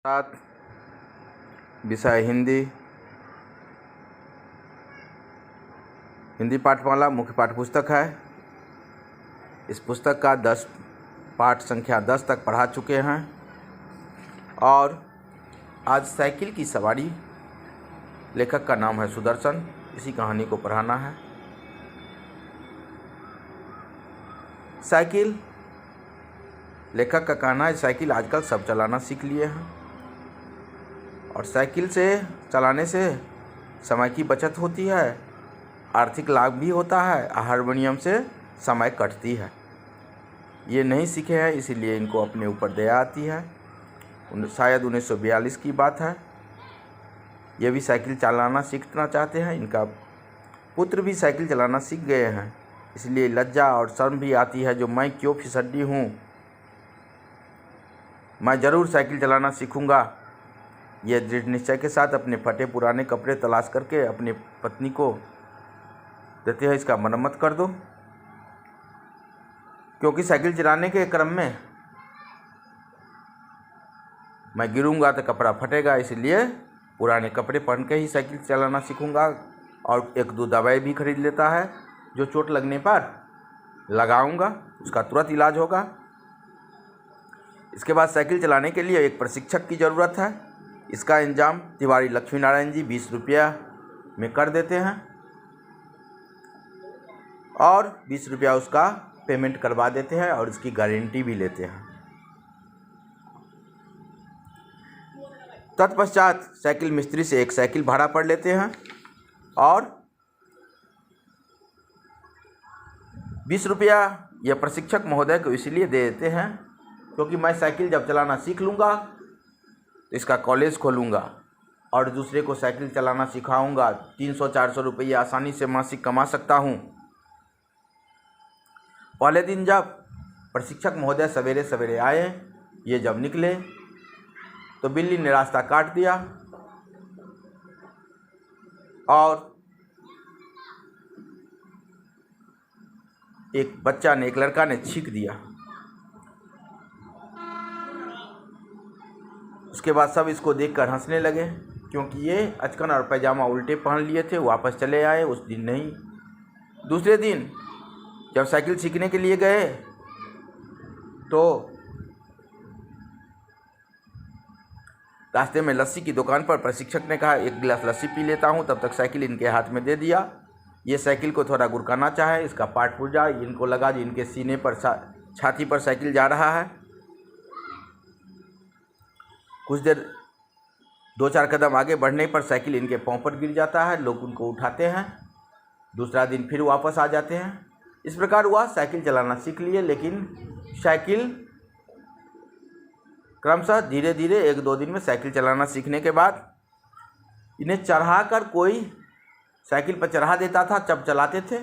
साथ विषय हिंदी पाठमाला मुख्य पाठ्यपुस्तक है। इस पुस्तक का 10 पाठ संख्या 10 तक पढ़ा चुके हैं और आज साइकिल की सवारी, लेखक का नाम है सुदर्शन, इसी कहानी को पढ़ाना है। साइकिल, लेखक का कहना है साइकिल आजकल सब चलाना सीख लिए हैं और साइकिल से चलाने से समय की बचत होती है, आर्थिक लाभ भी होता है, हारमोनियम से समय कटती है। ये नहीं सीखे हैं इसीलिए इनको अपने ऊपर दया आती है। शायद 1942 की बात है। ये भी साइकिल चलाना सीखना चाहते हैं। इनका पुत्र भी साइकिल चलाना सीख गए हैं, इसलिए लज्जा और शर्म भी आती है जो मैं क्यों फिसड्डी हूँ। मैं ज़रूर साइकिल चलाना सीखूँगा। ये दृढ़ निश्चय के साथ अपने फटे पुराने कपड़े तलाश करके अपनी पत्नी को देते हैं, इसका मरम्मत कर दो, क्योंकि साइकिल चलाने के क्रम में मैं गिरूंगा तो कपड़ा फटेगा, इसलिए पुराने कपड़े पहन के ही साइकिल चलाना सीखूंगा। और 1-2 दवाई भी खरीद लेता है जो चोट लगने पर लगाऊंगा, उसका तुरंत इलाज होगा। इसके बाद साइकिल चलाने के लिए एक प्रशिक्षक की ज़रूरत है। इसका इंतजाम तिवारी लक्ष्मी नारायण जी 20 रुपया में कर देते हैं और 20 रुपया उसका पेमेंट करवा देते हैं और इसकी गारंटी भी लेते हैं। तत्पश्चात साइकिल मिस्त्री से एक साइकिल भाड़ा पर लेते हैं और 20 रुपया यह प्रशिक्षक महोदय को इसलिए दे देते हैं क्योंकि मैं साइकिल जब चलाना सीख लूँगा तो इसका कॉलेज खोलूँगा और दूसरे को साइकिल चलाना सिखाऊँगा। 300-400 रुपये आसानी से मासिक कमा सकता हूँ। पहले दिन जब प्रशिक्षक महोदय सवेरे सवेरे आए, ये जब निकले तो बिल्ली ने रास्ता काट दिया और एक लड़का ने छींक दिया। उसके बाद सब इसको देखकर हंसने लगे क्योंकि ये अचकन और पैजामा उल्टे पहन लिए थे। वापस चले आए। उस दिन नहीं, दूसरे दिन जब साइकिल सीखने के लिए गए तो रास्ते में लस्सी की दुकान पर प्रशिक्षक ने कहा 1 गिलास लस्सी पी लेता हूँ। तब तक साइकिल इनके हाथ में दे दिया। ये साइकिल को थोड़ा गुरकाना चाहे, इसका पार्ट पुर्जा इनको लगा जो इनके सीने पर छाती पर साइकिल जा रहा है। कुछ देर 2-4 कदम आगे बढ़ने पर साइकिल इनके पाँव पर गिर जाता है। लोग उनको उठाते हैं। दूसरा दिन फिर वापस आ जाते हैं। इस प्रकार हुआ साइकिल चलाना सीख लिए, लेकिन साइकिल क्रमशः धीरे धीरे 1-2 दिन में साइकिल चलाना सीखने के बाद इन्हें चढ़ा कर कोई साइकिल पर चढ़ा देता था, जब चलाते थे।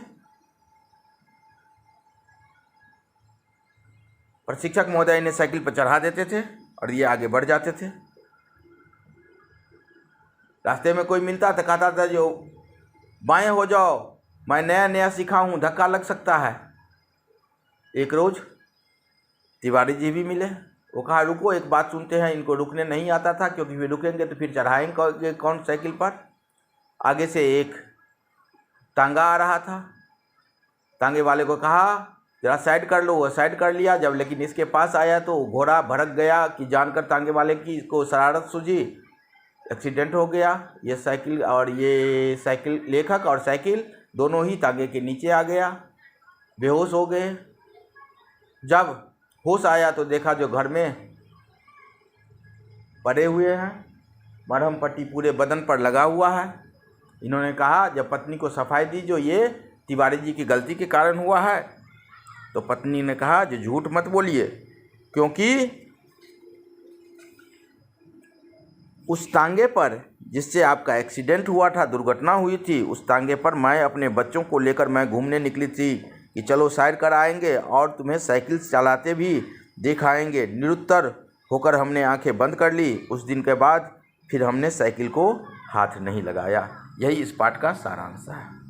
प्रशिक्षक महोदय इन्हें साइकिल पर चढ़ा देते थे और ये आगे बढ़ जाते थे। रास्ते में कोई मिलता तो कहता था जो बाएं हो जाओ, मैं नया नया सीखा हूँ, धक्का लग सकता है। एक रोज तिवारी जी भी मिले। वो कहा रुको, एक बात सुनते हैं। इनको रुकने नहीं आता था क्योंकि वे रुकेंगे तो फिर चढ़ाएंगे कौन साइकिल पर। आगे से एक तांगा आ रहा था। तांगे वाले को कहा जरा साइड कर लो। वो साइड कर लिया। जब लेकिन इसके पास आया तो घोड़ा भड़क गया कि जानकर तांगे वाले की इसको शरारत सूझी, एक्सीडेंट हो गया। ये साइकिल लेखक और साइकिल दोनों ही तांगे के नीचे आ गया, बेहोश हो गए। जब होश आया तो देखा जो घर में पड़े हुए हैं, मरहम पट्टी पूरे बदन पर लगा हुआ है। इन्होंने कहा जब पत्नी को सफाई दी जो ये तिवारी जी की गलती के कारण हुआ है, तो पत्नी ने कहा जो झूठ मत बोलिए, क्योंकि उस तांगे पर जिससे आपका एक्सीडेंट हुआ था, दुर्घटना हुई थी, उस तांगे पर मैं अपने बच्चों को लेकर मैं घूमने निकली थी कि चलो साइड कर आएंगे और तुम्हें साइकिल चलाते भी दिखाएंगे। निरुत्तर होकर हमने आंखें बंद कर ली। उस दिन के बाद फिर हमने साइकिल को हाथ नहीं लगाया। यही इस पाठ का सारांश है।